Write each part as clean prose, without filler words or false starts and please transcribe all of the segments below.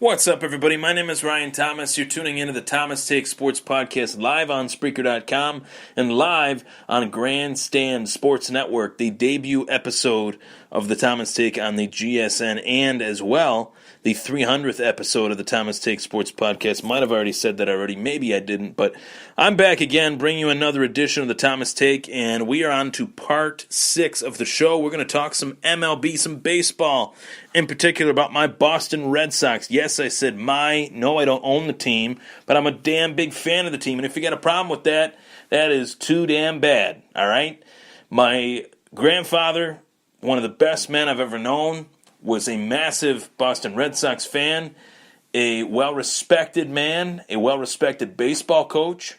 What's up, everybody? My name is Ryan Thomas. You're tuning into the Thomas Take Sports Podcast live on Spreaker.com and live on Grandstand Sports Network, the debut episode of the Thomas Take on the GSN, and as well, the 300th episode of the Thomas Take Sports Podcast. Might have already said that already. Maybe I didn't, but I'm back again, bringing you another edition of the Thomas Take, and we are on to part 6 of the show. We're going to talk some MLB, some baseball, in particular about my Boston Red Sox. Yes, I said my. No, I don't own the team, but I'm a damn big fan of the team. And if you got a problem with that, that is too damn bad, all right? My grandfather, one of the best men I've ever known, was a massive Boston Red Sox fan, a well-respected man, a well-respected baseball coach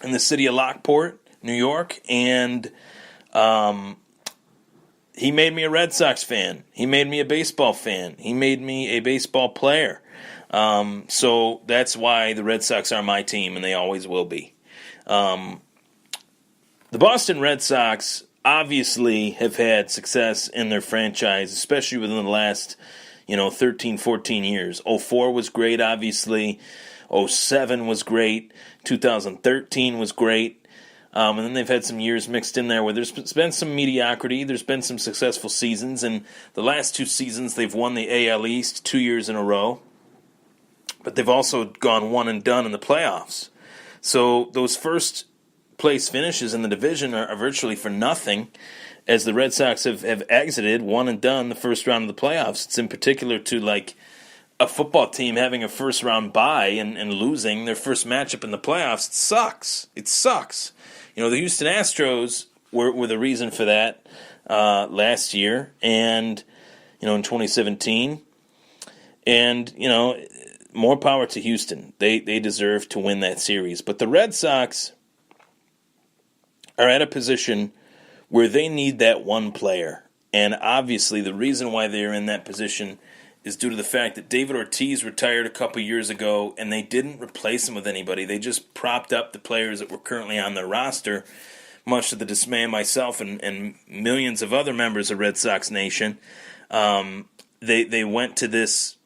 in the city of Lockport, New York, and he made me a Red Sox fan. He made me a baseball fan. He made me a baseball player. So that's why the Red Sox are my team, and they always will be. The Boston Red Sox obviously have had success in their franchise, especially within the last, 13, 14 years. 04 was great, obviously. 07 was great. 2013 was great. And then they've had some years mixed in there where there's been some mediocrity. There's been some successful seasons. And the last 2 seasons, they've won the AL East 2 years in a row. But they've also gone one and done in the playoffs. So those first place finishes in the division are virtually for nothing, as the Red Sox have exited one and done the first round of the playoffs. It's in particular to like a football team having a first round bye and losing their first matchup in the playoffs. It sucks. It sucks. The Houston Astros were the reason for that last year, and in 2017, and more power to Houston. They deserve to win that series, but the Red Sox are at a position where they need that one player. And obviously the reason why they're in that position is due to the fact that David Ortiz retired a couple years ago, and they didn't replace him with anybody. They just propped up the players that were currently on their roster, much to the dismay of myself and millions of other members of Red Sox Nation. They went this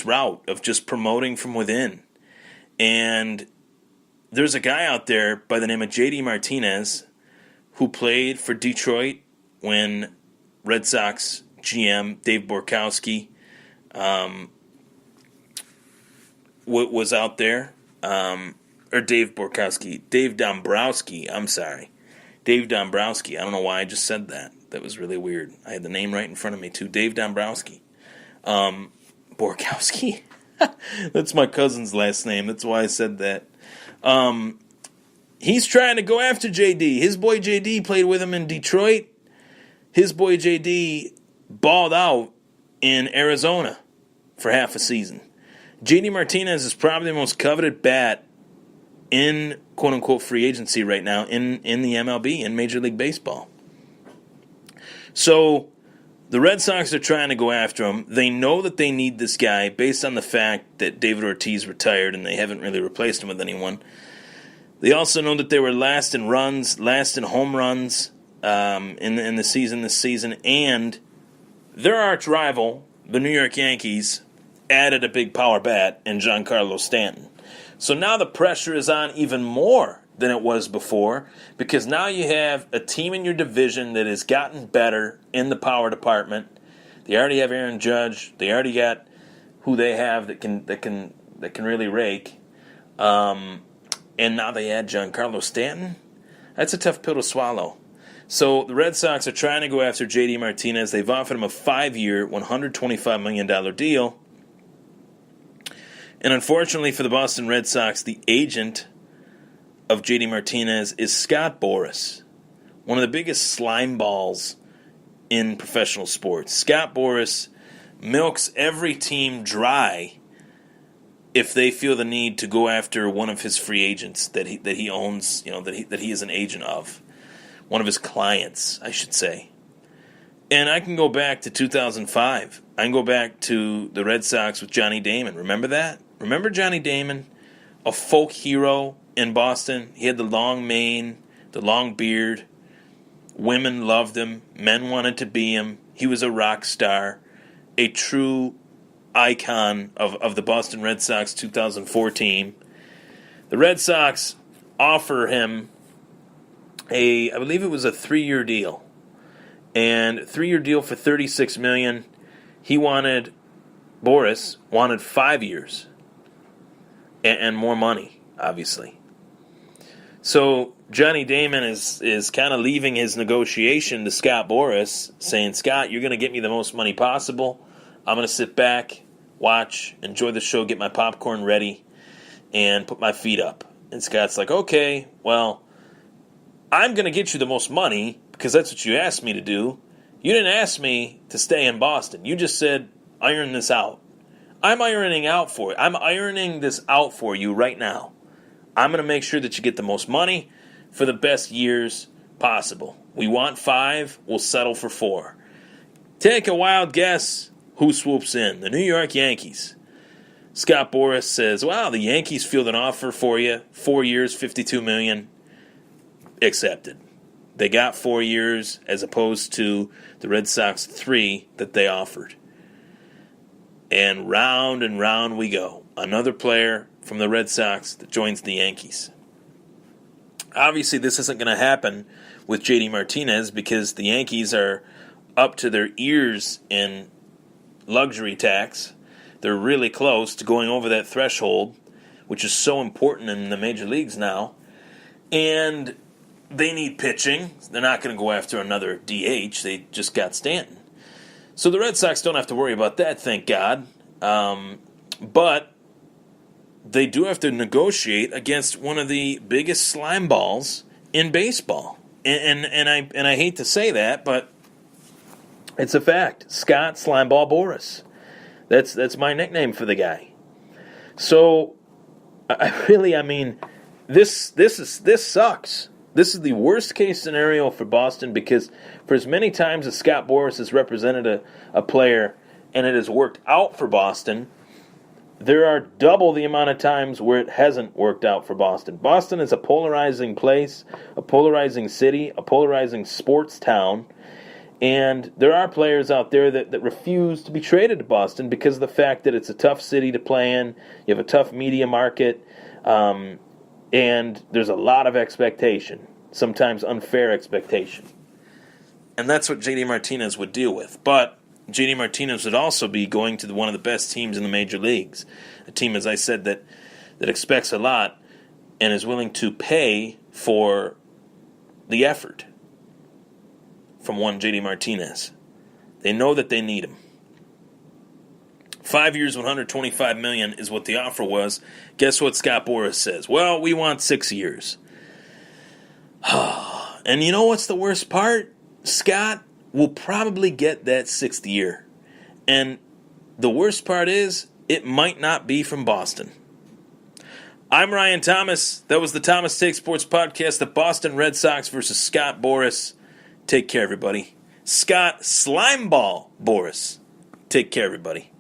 route of just promoting from within. And there's a guy out there by the name of J.D. Martinez who played for Detroit when Red Sox GM Dave Borkowski was out there. Or Dave Dombrowski, I'm sorry. Dave Dombrowski. I don't know why I just said that. That was really weird. I had the name right in front of me, too. Dave Dombrowski. Borkowski? That's my cousin's last name. That's why I said that. He's trying to go after JD. His boy JD played with him in Detroit. His boy JD balled out in Arizona for half a season. JD Martinez is probably the most coveted bat in quote-unquote free agency right now in the MLB, in Major League Baseball. So the Red Sox are trying to go after him. They know that they need this guy based on the fact that David Ortiz retired and they haven't really replaced him with anyone. They also know that they were last in runs, last in home runs in the season this season, and their arch rival, the New York Yankees, added a big power bat in Giancarlo Stanton. So now the pressure is on even more than it was before, because now you have a team in your division that has gotten better in the power department. They already have Aaron Judge. They already got who they have that can really rake. And now they add Giancarlo Stanton. That's a tough pill to swallow. So the Red Sox are trying to go after J.D. Martinez. They've offered him a 5-year, $125 million deal. And unfortunately for the Boston Red Sox, the agent of J.D. Martinez is Scott Boras, one of the biggest slime balls in professional sports. Scott Boras milks every team dry if they feel the need to go after one of his free agents that he owns, that he is an agent of, one of his clients, I should say. And I can go back to 2005. I can go back to the Red Sox with Johnny Damon. Remember that? Remember Johnny Damon, a folk hero in Boston? He had the long mane, the long beard. Women loved him. Men wanted to be him. He was a rock star, a true icon of the Boston Red Sox 2004 team. The Red Sox offer him I believe it was a 3-year deal. And 3-year deal for $36 million. Boras wanted 5 years. And more money, obviously. So Johnny Damon is kind of leaving his negotiation to Scott Boras, saying, Scott, you're going to get me the most money possible. I'm going to sit back, watch, enjoy the show, get my popcorn ready, and put my feet up. And Scott's like, okay, well, I'm going to get you the most money because that's what you asked me to do. You didn't ask me to stay in Boston. You just said, iron this out. I'm ironing this out for you right now. I'm going to make sure that you get the most money for the best years possible. We want 5. We'll settle for 4. Take a wild guess who swoops in. The New York Yankees. Scott Boras says, wow, the Yankees field an offer for you. 4 years, $52 million. Accepted. They got 4 years as opposed to the Red Sox 3 that they offered. And round we go. Another player from the Red Sox that joins the Yankees. Obviously, this isn't going to happen with JD Martinez because the Yankees are up to their ears in luxury tax. They're really close to going over that threshold, which is so important in the major leagues now. And they need pitching. They're not going to go after another DH. They just got Stanton. So the Red Sox don't have to worry about that, thank God. But they do have to negotiate against one of the biggest slime balls in baseball. And I hate to say that, but it's a fact. Scott Slimeball Boras. That's my nickname for the guy. So this sucks. This is the worst case scenario for Boston because for as many times as Scott Boras has represented a player and it has worked out for Boston, there are double the amount of times where it hasn't worked out for Boston. Boston is a polarizing place, a polarizing city, a polarizing sports town, and there are players out there that refuse to be traded to Boston because of the fact that it's a tough city to play in, you have a tough media market, and there's a lot of expectation, sometimes unfair expectation. And that's what J.D. Martinez would deal with. But J.D. Martinez would also be going to one of the best teams in the major leagues. A team, as I said, that expects a lot and is willing to pay for the effort from one J.D. Martinez. They know that they need him. 5 years, $125 million is what the offer was. Guess what Scott Boras says? Well, we want 6 years. And you know what's the worst part? Scott will probably get that 6th year. And the worst part is, it might not be from Boston. I'm Ryan Thomas. That was the Thomas Take Sports Podcast, the Boston Red Sox versus Scott Boras. Take care, everybody. Scott Slimeball Boras. Take care, everybody.